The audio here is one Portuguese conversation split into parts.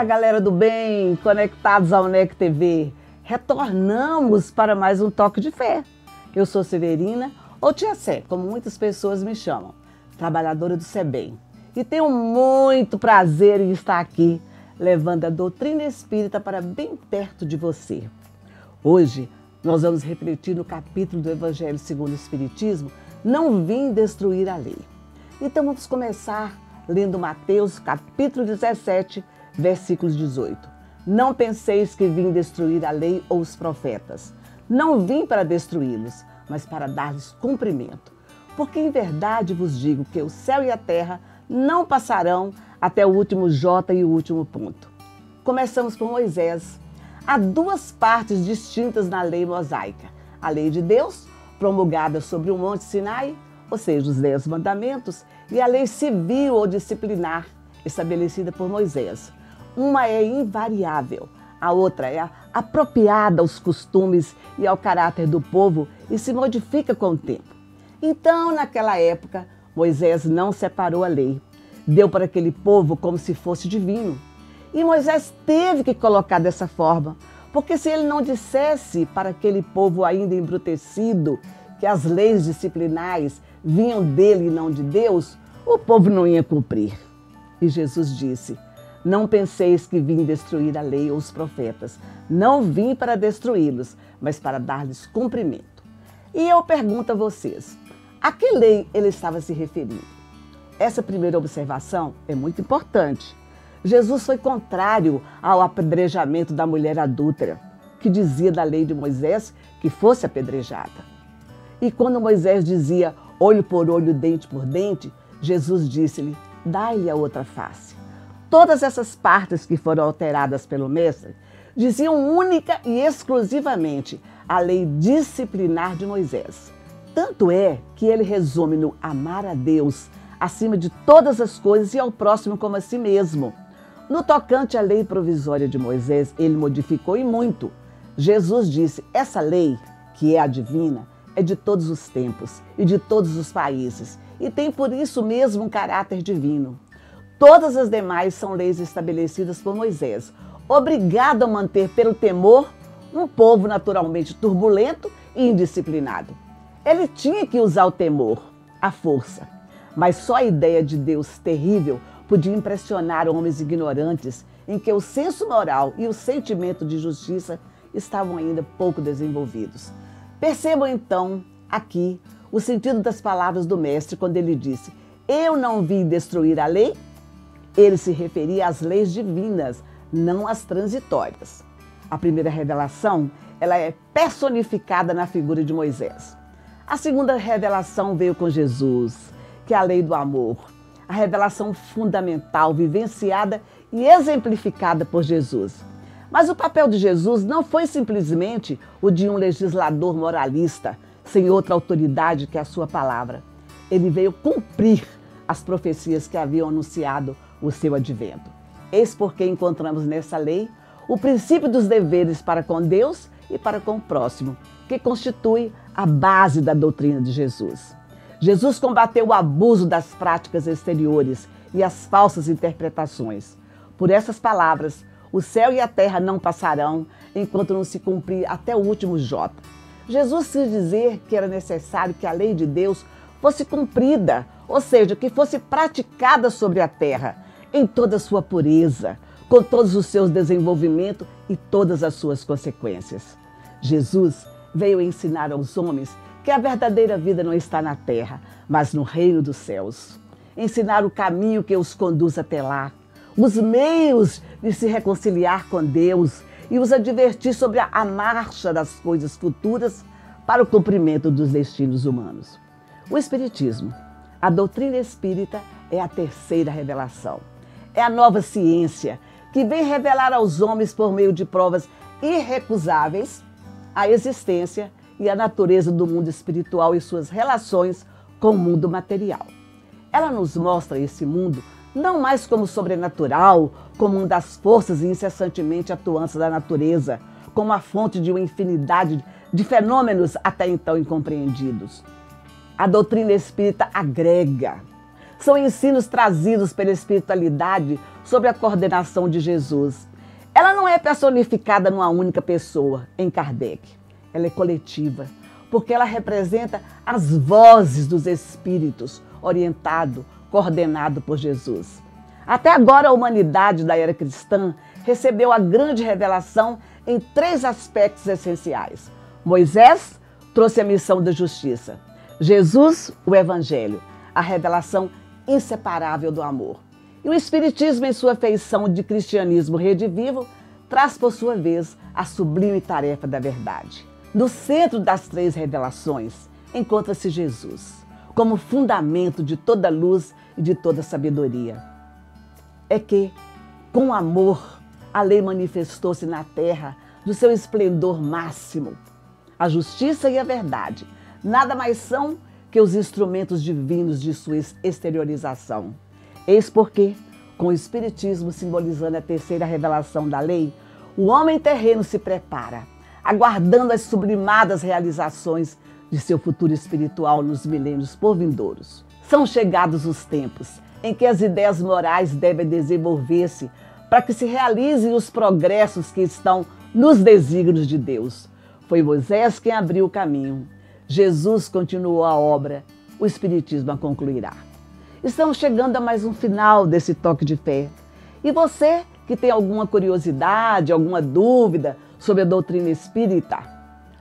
galera do bem, conectados ao NEC TV. Retornamos para mais um Toque de Fé. Eu sou Severina, ou Tia Sé, como muitas pessoas me chamam, trabalhadora do SEBEM. E tenho muito prazer em estar aqui, levando a doutrina espírita para bem perto de você. Hoje, nós vamos refletir no capítulo do Evangelho segundo o Espiritismo, Não Vim Destruir a Lei. Então vamos começar lendo Mateus capítulo 17, versículos 18. Não penseis que vim destruir a lei ou os profetas. Não vim para destruí-los, mas para dar-lhes cumprimento. Porque em verdade vos digo que o céu e a terra não passarão até o último J e o último ponto. Começamos por Moisés. Há duas partes distintas na lei mosaica. A lei de Deus, promulgada sobre o Monte Sinai, ou seja, os 10 mandamentos, e a lei civil ou disciplinar, estabelecida por Moisés. Uma é invariável, a outra é apropriada aos costumes e ao caráter do povo e se modifica com o tempo. Então, naquela época, Moisés não separou a lei, deu para aquele povo como se fosse divino. E Moisés teve que colocar dessa forma, porque se ele não dissesse para aquele povo ainda embrutecido que as leis disciplinares vinham dele e não de Deus, o povo não ia cumprir. E Jesus disse: não penseis que vim destruir a lei ou os profetas. Não vim para destruí-los, mas para dar-lhes cumprimento. E eu pergunto a vocês, a que lei ele estava se referindo? Essa primeira observação é muito importante. Jesus foi contrário ao apedrejamento da mulher adúltera, que dizia da lei de Moisés que fosse apedrejada. E quando Moisés dizia olho por olho, dente por dente, Jesus disse-lhe, dai-lhe a outra face. Todas essas partes que foram alteradas pelo Mestre diziam única e exclusivamente a lei disciplinar de Moisés. Tanto é que ele resume no amar a Deus acima de todas as coisas e ao próximo como a si mesmo. No tocante à lei provisória de Moisés, ele modificou e muito. Jesus disse, essa lei, que é a divina, é de todos os tempos e de todos os países e tem por isso mesmo um caráter divino. Todas as demais são leis estabelecidas por Moisés, obrigado a manter pelo temor um povo naturalmente turbulento e indisciplinado. Ele tinha que usar o temor, a força, mas só a ideia de Deus terrível podia impressionar homens ignorantes em que o senso moral e o sentimento de justiça estavam ainda pouco desenvolvidos. Percebam então aqui o sentido das palavras do Mestre quando ele disse, eu não vim destruir a lei. Ele se referia às leis divinas, não às transitórias. A primeira revelação, ela é personificada na figura de Moisés. A segunda revelação veio com Jesus, que é a lei do amor. A revelação fundamental, vivenciada e exemplificada por Jesus. Mas o papel de Jesus não foi simplesmente o de um legislador moralista, sem outra autoridade que a sua palavra. Ele veio cumprir as profecias que haviam anunciado o seu advento. Eis porque encontramos nessa lei o princípio dos deveres para com Deus e para com o próximo, que constitui a base da doutrina de Jesus. Jesus combateu o abuso das práticas exteriores e as falsas interpretações. Por essas palavras, o céu e a terra não passarão enquanto não se cumprir até o último J. Jesus quis dizer que era necessário que a lei de Deus fosse cumprida, ou seja, que fosse praticada sobre a terra, em toda a sua pureza, com todos os seus desenvolvimentos e todas as suas consequências. Jesus veio ensinar aos homens que a verdadeira vida não está na terra, mas no reino dos céus. Ensinar o caminho que os conduz até lá, os meios de se reconciliar com Deus e os advertir sobre a marcha das coisas futuras para o cumprimento dos destinos humanos. O Espiritismo, a doutrina espírita, é a terceira revelação. É a nova ciência que vem revelar aos homens por meio de provas irrecusáveis a existência e a natureza do mundo espiritual e suas relações com o mundo material. Ela nos mostra esse mundo não mais como sobrenatural, como uma das forças incessantemente atuantes da natureza, como a fonte de uma infinidade de fenômenos até então incompreendidos. A doutrina espírita agrega, São ensinos trazidos pela espiritualidade sob a coordenação de Jesus. Ela não é personificada numa única pessoa, em Kardec. Ela é coletiva, porque ela representa as vozes dos espíritos, orientado, coordenado por Jesus. Até agora, a humanidade da era cristã recebeu a grande revelação em 3 aspectos essenciais. Moisés trouxe a missão da justiça. Jesus, o evangelho, a revelação inseparável do amor. E o Espiritismo, em sua feição de cristianismo redivivo, traz, por sua vez, a sublime tarefa da verdade. No centro das 3 revelações, encontra-se Jesus, como fundamento de toda luz e de toda sabedoria. É que, com amor, a lei manifestou-se na terra do seu esplendor máximo. A justiça e a verdade nada mais são que os instrumentos divinos de sua exteriorização. Eis porque, com o Espiritismo simbolizando a 3ª revelação da lei, o homem terreno se prepara, aguardando as sublimadas realizações de seu futuro espiritual nos milênios por vindouros. São chegados os tempos em que as ideias morais devem desenvolver-se para que se realizem os progressos que estão nos desígnios de Deus. Foi Moisés quem abriu o caminho. Jesus continuou a obra. O Espiritismo a concluirá. Estamos chegando a mais um final desse toque de fé. E você que tem alguma curiosidade, alguma dúvida sobre a doutrina espírita,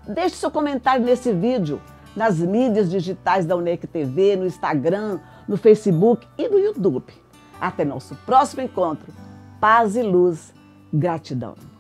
deixe seu comentário nesse vídeo, nas mídias digitais da UNEC TV, no Instagram, no Facebook e no YouTube. Até nosso próximo encontro. Paz e luz. Gratidão.